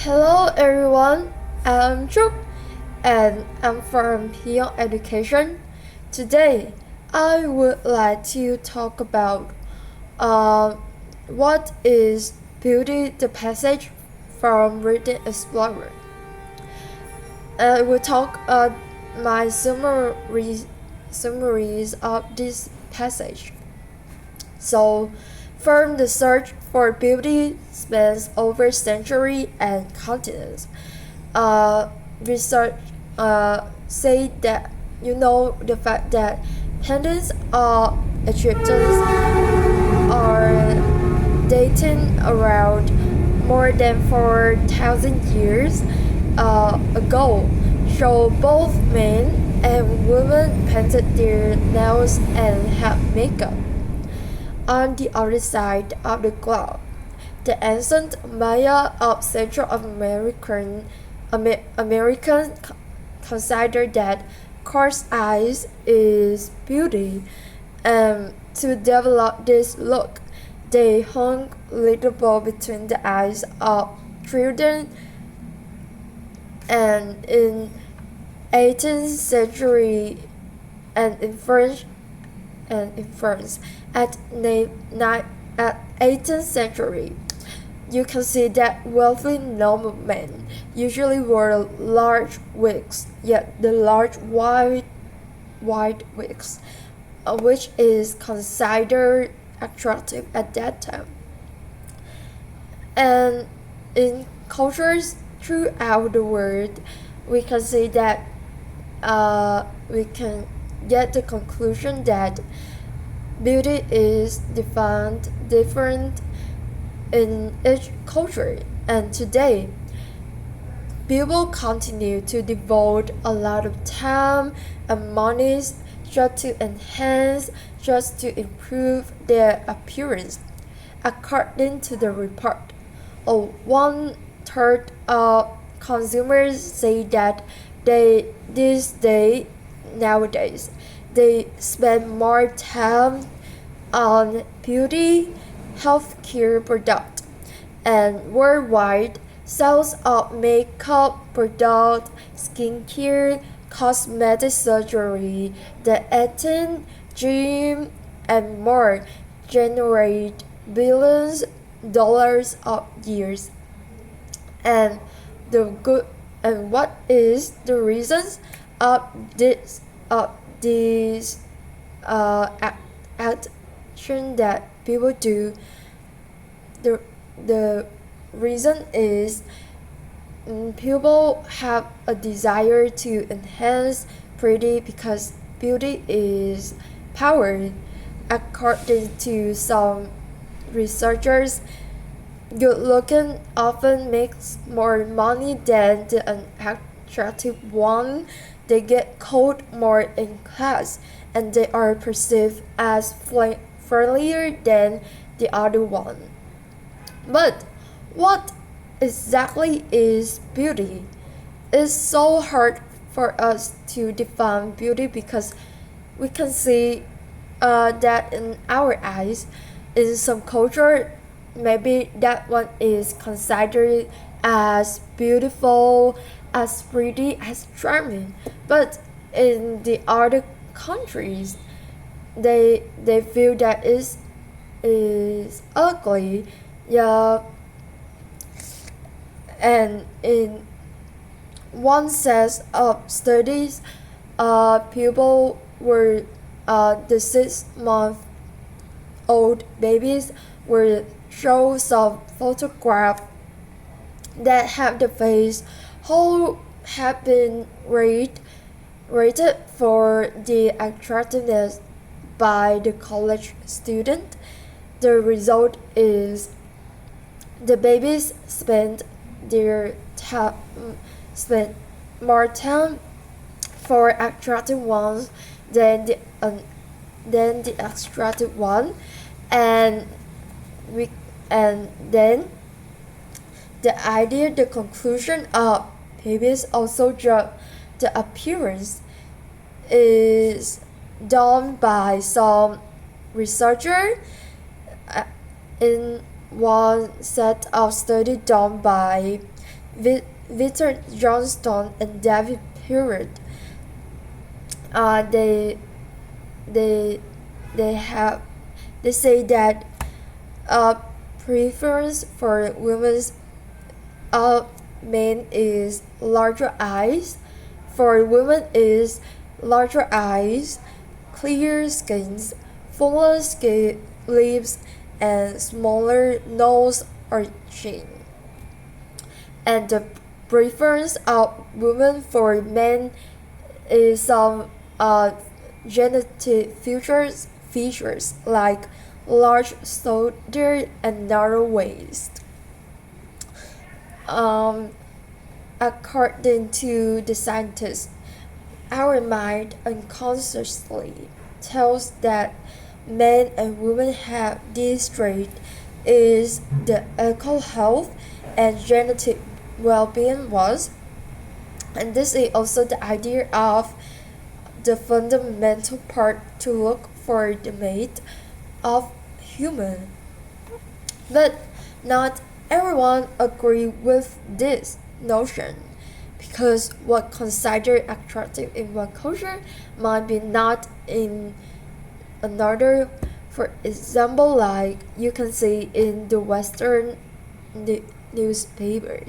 Hello everyone, I'm Trúc and I'm from Beyond Education. Today, I would like to talk about uh, what is Beauty the Passage from Reading Explorer. I will talk my summaries of this passage. So, from the search for beauty spans over centuries and continents. Research say that the fact that paintings of Egyptians are dating around more than 4,000 years ago show both men and women painted their nails and had makeup. On the other side of the globe, the ancient Maya of Central American considered that coarse eyes is beauty, and to develop this look, they hung little bow between the eyes of children, and in 18th century and in France at 18th century, you can see that wealthy noblemen usually wore large wigs, yet the large white wigs, which is considered attractive at that time. And in cultures throughout the world, we can see that we can get the conclusion that beauty is defined different in each culture, and today people continue to devote a lot of time and money just to improve their appearance. According to the report, one third of consumers say that nowadays they spend more time on beauty, healthcare product, and worldwide sales of makeup product, skincare, cosmetic surgery, dietary, gym, and more generate billions dollars of years. And the good and what is the reasons of this action that people do? The reason is people have a desire to enhance beauty because beauty is power. According to some researchers, good looking often makes more money than the unattractive one. They get called more in class, and they are perceived as friendlier than the other one. But what exactly is beauty? It's so hard for us to define beauty because we can see that in our eyes. In some culture, maybe that one is considered as beautiful, as pretty, as charming. But in the other countries, they feel that is ugly. Yeah, and in one set of studies, people were the 6-month-old babies were shown some photographs that have the face who have been rated for the attractiveness by the college student. The result is the babies spend more time for attractive ones than the attractive one, and then the conclusion of babies also drug the appearance is done by some researcher in one set of study done by Victor Johnston and David Period. Uh, they they they say that preference for women's men is larger eyes. For women is larger eyes, clear skins, fuller lips, and smaller nose or chin. And the preference of women for men is some genetic features like large shoulder and narrow waist. Um, According to the scientists, our mind unconsciously tells that men and women have this trait is the equal health and genetic well-being was, and this is also the idea of the fundamental part to look for the mate of human. But not everyone agree with this notion because what considered attractive in one culture might be not in another. For example, like you can see in the Western newspaper,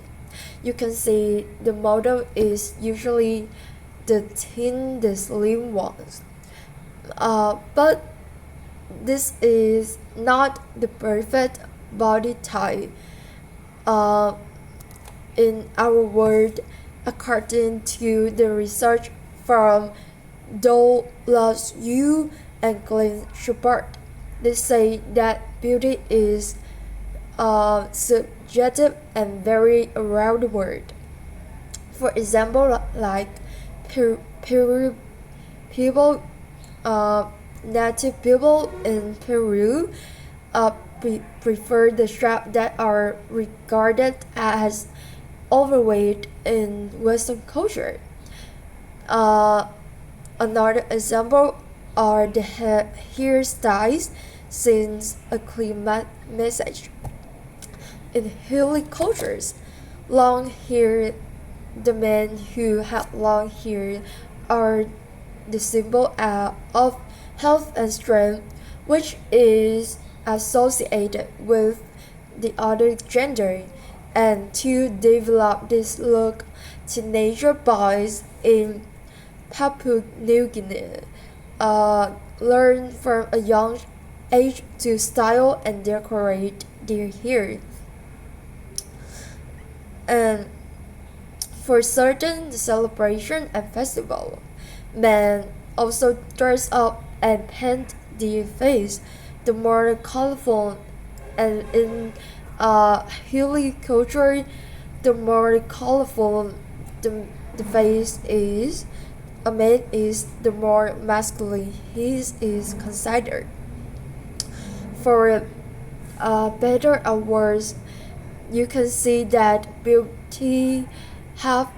you can see the model is usually the thin, the slim ones. But this is not the perfect body type. Uh, in our world, according to the research from Douglas Yu and Glenn Shepard, they say that beauty is subjective and very around the world. For example, like people, native people in Peru prefer the strap that are regarded as overweight in Western culture. Another example are the hairstyles since a clear message. In hilly cultures, long hair, the men who have long hair are the symbol of health and strength, which is associated with the other gender. And to develop this look, teenager boys in Papua New Guinea learn from a young age to style and decorate their hair. And for certain celebration and festival, men also dress up and paint their face the more colorful, and in hilly culture, the more colorful the face is, a man is, the more masculine he is considered. For better or worse, you can see that beauty have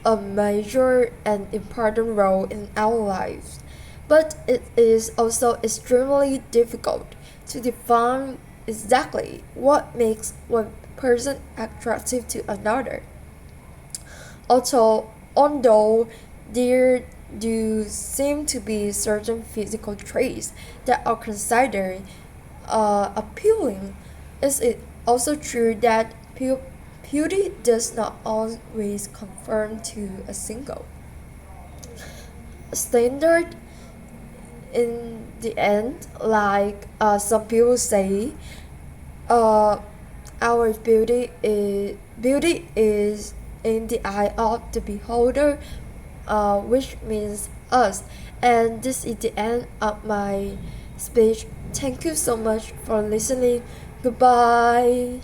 a major and important role in our lives, but it is also extremely difficult to define exactly what makes one person attractive to another. Although there do seem to be certain physical traits that are considered appealing, is it also true that beauty does not always conform to a single standard? In the end, like some people say, our beauty is in the eye of the beholder, which means us. And this is the end of my speech. Thank you so much for listening. Goodbye.